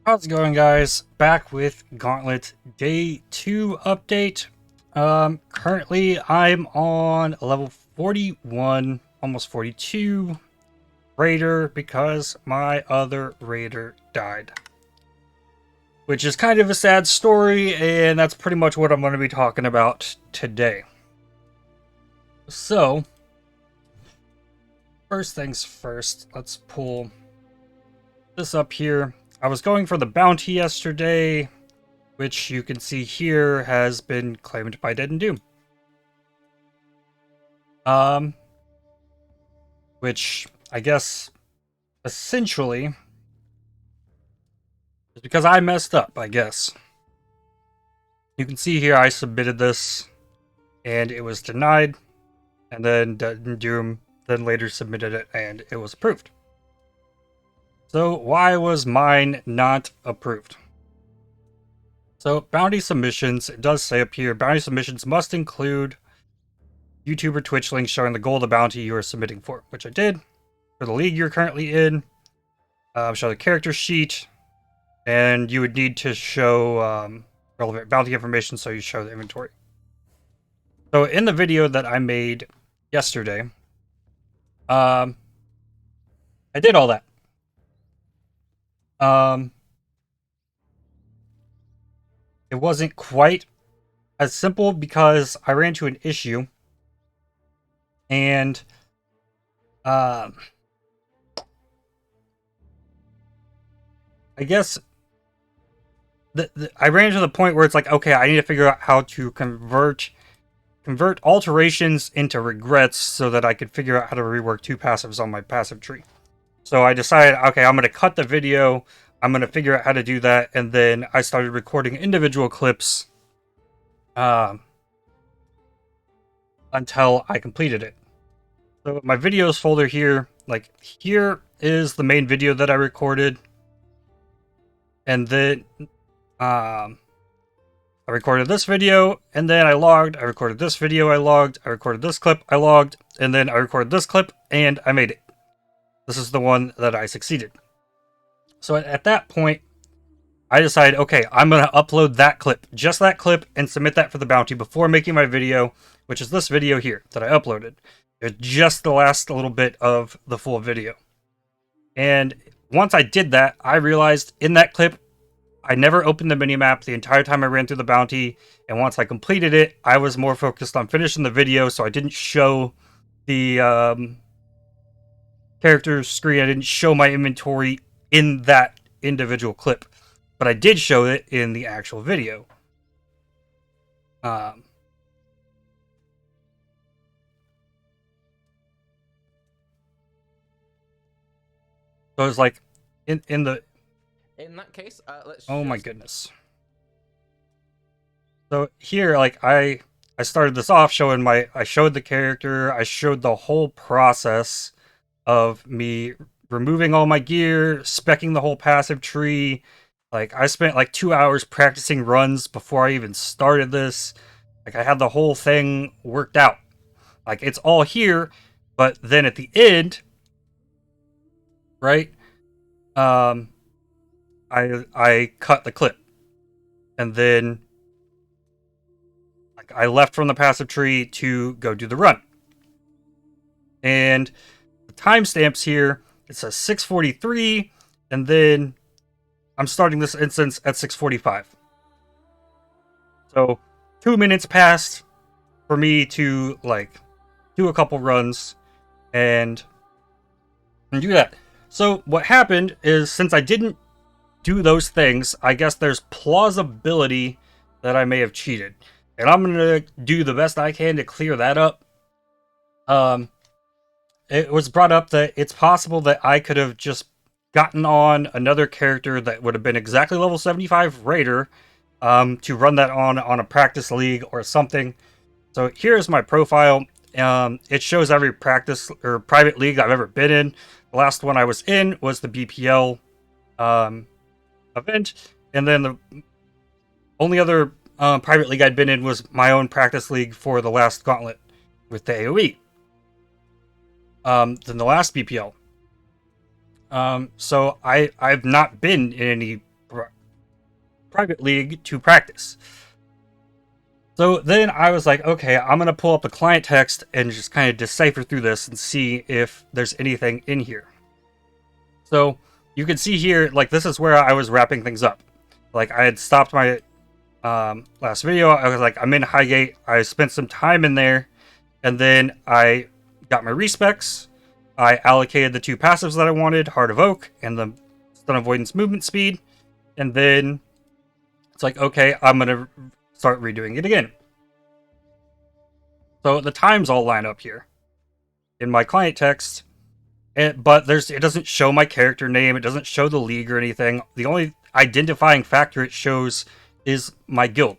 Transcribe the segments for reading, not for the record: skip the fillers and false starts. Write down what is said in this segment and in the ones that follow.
How's it going, guys? Back with Gauntlet Day 2 update. Currently I'm on level 41, almost 42 raider because my other raider died. Which is kind of a sad story, and that's pretty much what I'm going to be talking about today. So, first things first, let's pull this up here. I was going for the bounty yesterday, which you can see here has been claimed by Dead and Doom. Um, which I guess essentially is because I messed up, I guess. You can see here I submitted this and it was denied, and then Dead and Doom then later submitted it and it was approved. So why was mine not approved? So bounty submissions, it does say up here, bounty submissions must include YouTube or Twitch links showing the goal of the bounty you are submitting for, which I did. For the league you're currently in, show the character sheet, and you would need to show relevant bounty information, so you show the inventory. So in the video that I made yesterday, I did all that. It wasn't quite as simple because I ran into an issue, and I guess I ran into the point where it's like, okay, I need to figure out how to convert alterations into regrets so that I could figure out how to rework two passives on my passive tree. So I decided, okay, I'm going to cut the video, I'm going to figure out how to do that, and then I started recording individual clips until I completed it. So my videos folder here, like here is the main video that I recorded, and then I recorded this video, and then I logged, I recorded this video, I logged, I recorded this clip, I logged, and then I recorded this clip, and I made it. This is the one that I succeeded. So at that point, I decided, okay, I'm going to upload that clip, just that clip, and submit that for the bounty before making my video, which is this video here that I uploaded. It's just the last little bit of the full video. And once I did that, I realized in that clip, I never opened the minimap the entire time I ran through the bounty, and once I completed it, I was more focused on finishing the video, so I didn't show the character screen, I didn't show my inventory in that individual clip, but I did show it in the actual video. So it's like, in the... In that case, let's Oh my just... goodness. So here, like, I started this off showing I showed the character, I showed the whole process of me removing all my gear, speccing the whole passive tree. Like, I spent like 2 hours practicing runs before I even started this. Like, I had the whole thing worked out. Like, it's all here, but then at the end, right? I cut the clip, and then I left from the passive tree to go do the run. And the timestamps here, it says 6:43, and then I'm starting this instance at 6:45. So 2 minutes passed for me to like do a couple runs and do that. So what happened is, since I didn't do those things, I guess there's plausibility that I may have cheated. And I'm going to do the best I can to clear that up. It was brought up that it's possible that I could have just gotten on another character that would have been exactly level 75 Raider, to run that on a practice league or something. So here's my profile. It shows every practice or private league I've ever been in. The last one I was in was the BPL event, and then the only other private league I'd been in was my own practice league for the last Gauntlet with the AoE. Than the last BPL. So I've not been in any private league to practice. So then I was like, okay, I'm going to pull up the client text and just kind of decipher through this and see if there's anything in here. So you can see here, like, this is where I was wrapping things up. Like, I had stopped my last video. I was like, I'm in Highgate. I spent some time in there, and then I got my respecs. I allocated the 2 passives that I wanted, Heart of Oak and the Stun Avoidance Movement Speed. And then it's like, okay, I'm going to start redoing it again. So the times all line up here in my client text, but it doesn't show my character name. It doesn't show the league or anything. The only identifying factor it shows is my guild.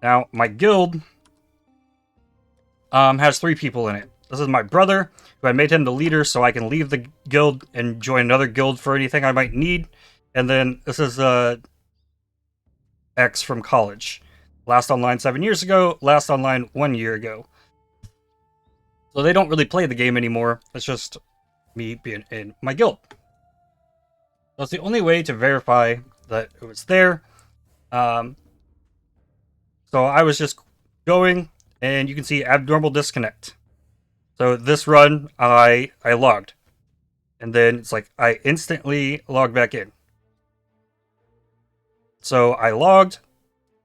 Now, my guild has 3 people in it. This is my brother, who I made him the leader so I can leave the guild and join another guild for anything I might need. And then this is X from college. Last online 7 years ago, last online 1 year ago. So they don't really play the game anymore. It's just me being in my guild. That's the only way to verify that it was there. So I was just going, and you can see abnormal disconnect. So this run, I logged. And then it's like, I instantly logged back in. So I logged,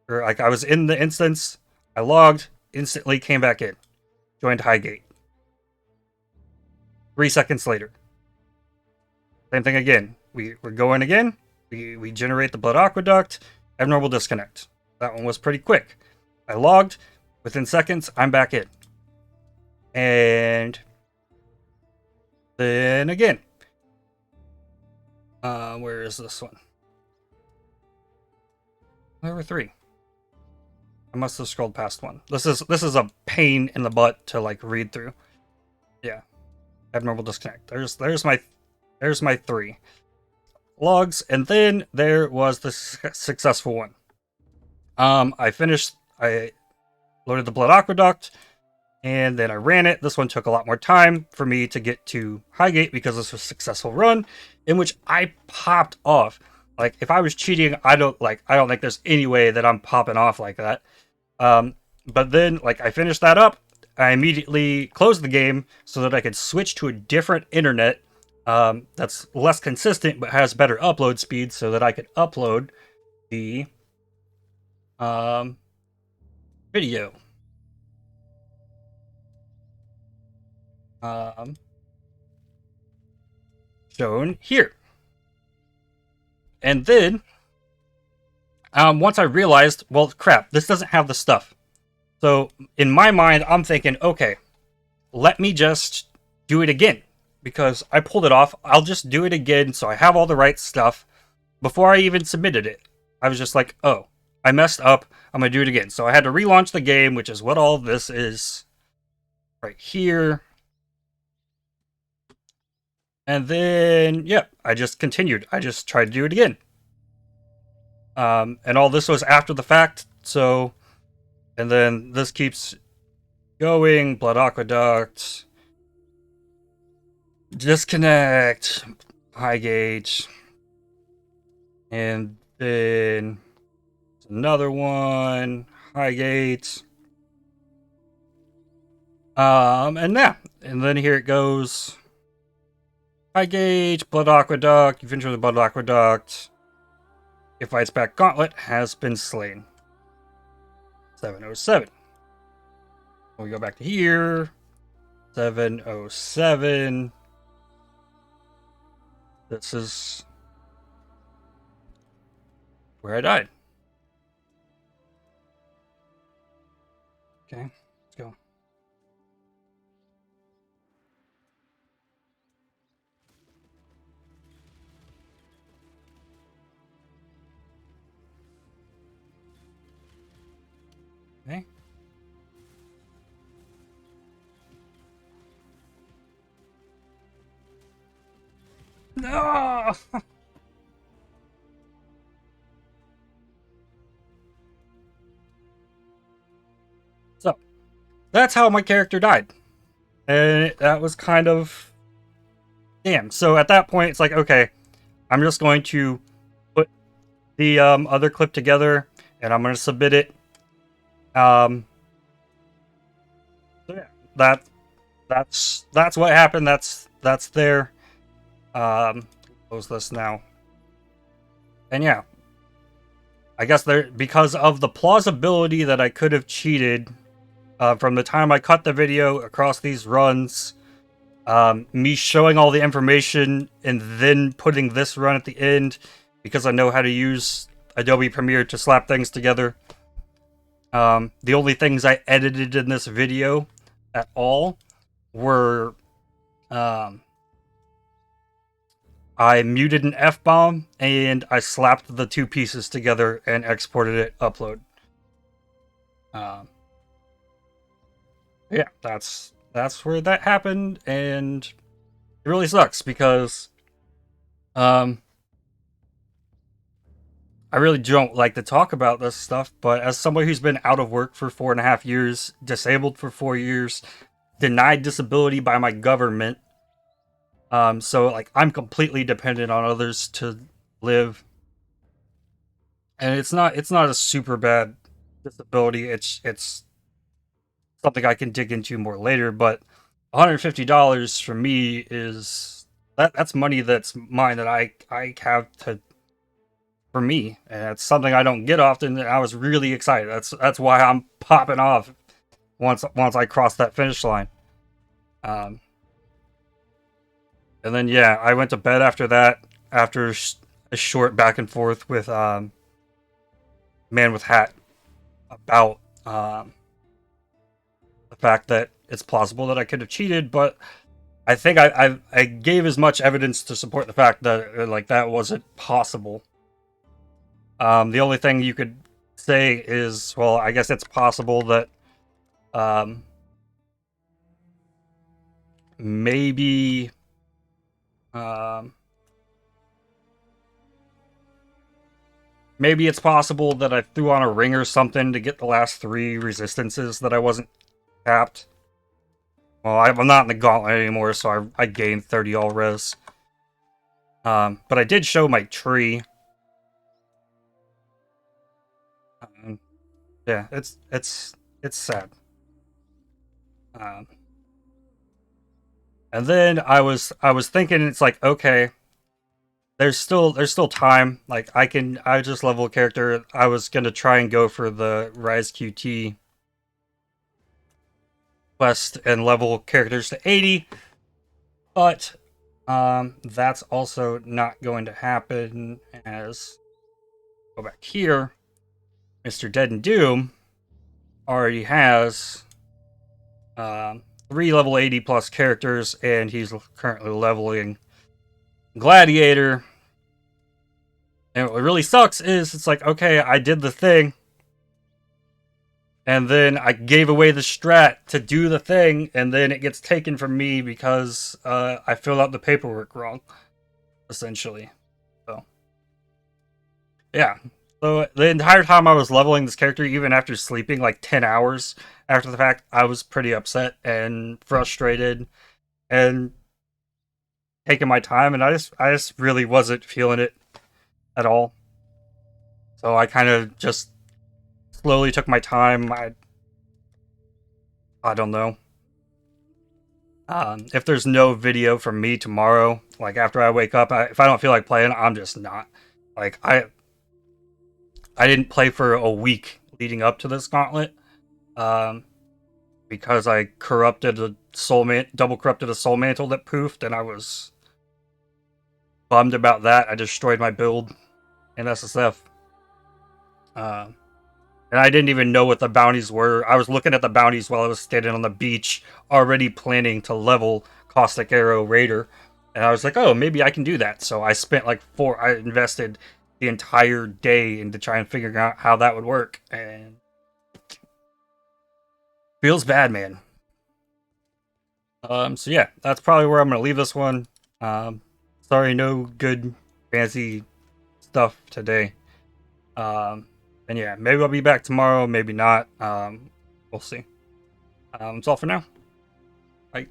or like I was in the instance, I logged, instantly came back in. Joined Highgate. 3 seconds later. Same thing again. We're going again. We generate the blood aqueduct. Abnormal disconnect. That one was pretty quick. I logged. Within seconds, I'm back in. And then again. Where is this one? There were 3. I must have scrolled past one. This is a pain in the butt to like read through. Yeah. Abnormal disconnect. There's my 3 logs, and then there was the successful one. I loaded the blood aqueduct, and then I ran it. This one took a lot more time for me to get to Highgate because this was a successful run in which I popped off. Like, if I was cheating, I don't think there's any way that I'm popping off like that. But then, like, I finished that up. I immediately closed the game so that I could switch to a different internet that's less consistent but has better upload speed so that I could upload the video. Shown here. And then, once I realized, well, crap, this doesn't have the stuff. So, in my mind, I'm thinking, okay, let me just do it again. Because I pulled it off, I'll just do it again so I have all the right stuff. Before I even submitted it, I was just like, oh, I messed up, I'm going to do it again. So I had to relaunch the game, which is what all of this is. Right here. And then, yeah, I just continued. I just tried to do it again. And all this was after the fact, so... And then this keeps going. Blood aqueduct. Disconnect. Highgate. And then... another one. Highgate. And yeah. And then here it goes. Highgate, Blood Aqueduct, you finish with the Blood Aqueduct. It fights back. Gauntlet has been slain. 707. We go back to here. 707. This is where I died. Okay, let's go. Okay. No! So, that's how my character died. And that was kind of... damn. So at that point, it's like, okay, I'm just going to put the other clip together, and I'm gonna submit it. So yeah, that's what happened. That's there. Close this now. And yeah, I guess there, because of the plausibility that I could have cheated from the time I cut the video across these runs, me showing all the information and then putting this run at the end because I know how to use Adobe Premiere to slap things together. The only things I edited in this video at all were I muted an F-bomb and I slapped the two pieces together and exported it, upload. Yeah, that's where that happened, and it really sucks because I really don't like to talk about this stuff, but as somebody who's been out of work for 4.5 years, disabled for 4 years, denied disability by my government, so like I'm completely dependent on others to live, and it's not a super bad disability. It's something I can dig into more later, but $150 for me is that's money that's mine that I have to for me, and it's something I don't get often. And I was really excited. That's why I'm popping off once I cross that finish line. And then yeah, I went to bed after that after a short back and forth with Man with Hat about the fact that it's plausible that I could have cheated, but I think I gave as much evidence to support the fact that like that wasn't possible. The only thing you could say is, well, I guess it's possible that maybe maybe it's possible that I threw on a ring or something to get the last 3 resistances that I wasn't capped. Well, I'm not in the Gauntlet anymore, so I gained 30 all res. But I did show my tree. Yeah, it's sad. And then I was thinking, it's like, okay, there's still time. Like I just level a character. I was gonna try and go for the Rise QT quest and level characters to 80, but that's also not going to happen. As go back here, Mr. Dead and Doom already has 3 level 80 plus characters, and he's currently leveling Gladiator. And what really sucks is it's like, okay, I did the thing, and then I gave away the strat to do the thing, and then it gets taken from me because I filled out the paperwork wrong, essentially. So, yeah. So the entire time I was leveling this character, even after sleeping like 10 hours after the fact, I was pretty upset and frustrated and taking my time, and I just really wasn't feeling it at all. So I kind of just slowly took my time. I don't know. If there's no video from me tomorrow, like after I wake up, if I don't feel like playing, I'm just not. Like I didn't play for a week leading up to this gauntlet, because I corrupted a double corrupted a soul mantle that poofed, and I was bummed about that. I destroyed my build in SSF. And I didn't even know what the bounties were. I was looking at the bounties while I was standing on the beach, already planning to level Caustic Arrow Raider. And I was like, oh, maybe I can do that. So I spent like I invested the entire day into trying to figure out how that would work. And feels bad, man. So yeah, that's probably where I'm going to leave this one. Sorry, no good fancy stuff today. And yeah, maybe I'll be back tomorrow, maybe not. We'll see. That's all for now. Bye.